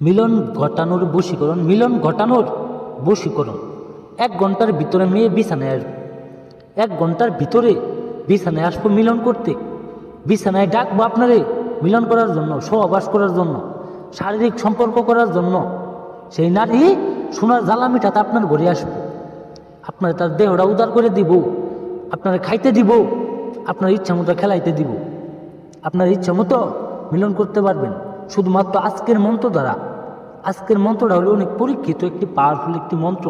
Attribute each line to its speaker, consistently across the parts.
Speaker 1: মিলন ঘটানোর বশীকরণ, মিলন ঘটানোর বশীকরণ। 1 ঘন্টার ভিতরে মেয়ে বিছানায় আসবে, 1 ঘন্টার ভিতরে বিছানায় আসবো মিলন করতে, বিছানায় ডাকবো আপনারে মিলন করার জন্য, সহবাস করার জন্য, শারীরিক সম্পর্ক করার জন্য। সেই নারী সোনার জ্বালা মিঠাতে আপনার ঘরে আসবে, আপনার তার দেহটা উদার করে দিব, আপনারা খাইতে দিব, আপনার ইচ্ছা মতো খেলাইতে দিব, আপনার ইচ্ছা মতো মিলন করতে পারবেন শুধুমাত্র আজকের মন্ত্র দ্বারা। আজকের মন্ত্রটা হলো অনেক পরীক্ষিত একটি পাওয়ারফুল একটি মন্ত্র,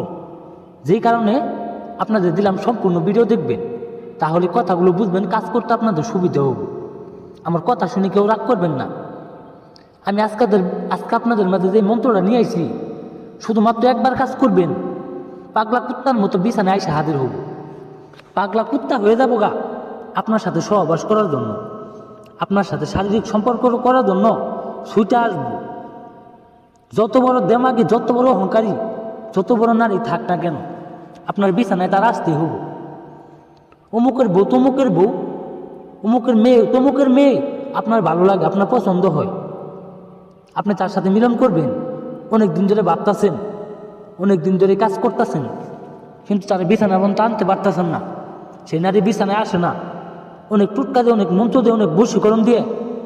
Speaker 1: যেই কারণে আপনাদের দিলাম সম্পূর্ণ ভিডিও দেখবেন, তাহলে কথাগুলো বুঝবেন, কাজ করতে আপনাদের সুবিধা হবে। আমার কথা শুনে কেউ রাগ করবেন না। আমি আজকে আপনাদের মাঝে যে মন্ত্রটা নিয়ে আইছি, শুধুমাত্র একবার কাজ করবেন, পাগলা কুত্তার মতো বিছানায় এসে হাজির হব। পাগলা কুত্তা হয়ে যাবো গা আপনার সাথে সহবাস করার জন্য, আপনার সাথে শারীরিক সম্পর্ক করার জন্য ছুটে আসবো। যত বড় দেমাগি, যত বড় অহংকারী, যত বড় নারী থাক না কেন, আপনার বিছানায় তার আসতে হব। অমুকের বউ, তমুকের বউ, অমুকের মেয়ে, তমুকের মেয়ে আপনার ভালো লাগে, আপনার পছন্দ হয়, আপনি তার সাথে মিলন করবেন। অনেক দিন ধরে ভাবতেছেন, অনেক দিন ধরে কাজ করতেছেন, কিন্তু তার বিছানা পর্যন্ত আনতে পারতেছেন না। সেই নারী বিছানায় আসে না। অনেক টুটকা দিয়ে, অনেক মন্ত্র দিয়ে, অনেক বশীকরণ দিয়ে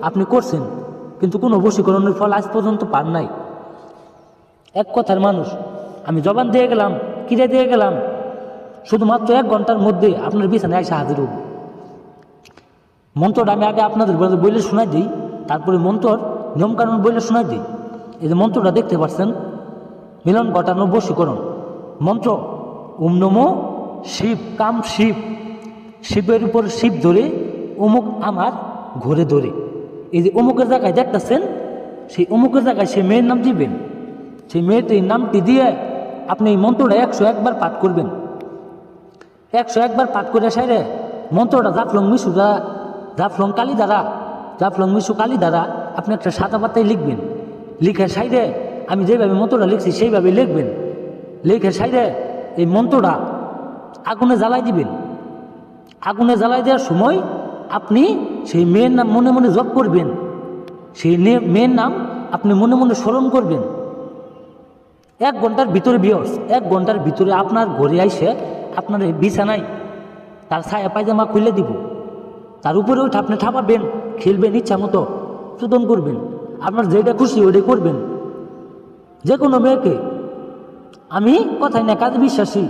Speaker 1: আপনি করছেন, কিন্তু কোনো বশীকরণের ফল আজ পর্যন্ত পান নাই। এক কথার মানুষ, আমি জবান দিয়ে গেলাম, কিরে দিয়ে গেলাম, শুধুমাত্র 1 ঘন্টার মধ্যে আপনার বিছানায় এসে হাজির হব। মন্ত্রটা আমি আগে আপনাদের বইলে শোনাই দিই, তারপরে মন্ত্রর নিয়মকানুন বইলে শোনাই দিই। এই যে মন্ত্রটা দেখতে পাচ্ছেন, মিলন ঘটানো বশীকরণ মন্ত্র। ওম নমো শিব কাম শিব, শিবের উপর শিব ধরে অমুক আমার ঘরে ধরে। এই যে অমুকের জায়গায় দেখতেছেন, সেই অমুকের জায়গায় সে মেয়ের নাম দিবেন। সেই মেয়েটির নামটি দিয়ে আপনি এই মন্ত্রটা 101 বার পাঠ করবেন। 101 বার পাঠ করে সাইরে মন্ত্রটা জাফলং মিশু দ্বারা, জাফলং কালী দ্বারা, জাফলং মিশু কালী দ্বারা আপনি একটা সাদা পাতায় লিখবেন। লিখে সাইডে আমি যেভাবে মন্ত্রটা লিখছি সেইভাবে লিখবেন। লিখে সাইডে এই মন্ত্রটা আগুনে জ্বালাই দিবেন। আগুনে জ্বালাই দেওয়ার সময় আপনি সেই মেয়ের নাম মনে মনে জপ করবেন। সেই মেয়ের নাম আপনি মনে মনে স্মরণ করবেন। 1 ঘন্টার ভিতরে বিয়স, 1 ঘন্টার ভিতরে আপনার ঘরে আইসে আপনার এই বিছানায় তার ছায়া পায়জামা খুলে দিব, তার উপরে উঠে আপনি ঠাপাবেন, খেলবেন, ইচ্ছা মতো চুদন করবেন, আপনার যেটা খুশি ওইটাই করবেন। যে কোনো মেয়েকে, আমি কথাই না কাজে বিশ্বাসী।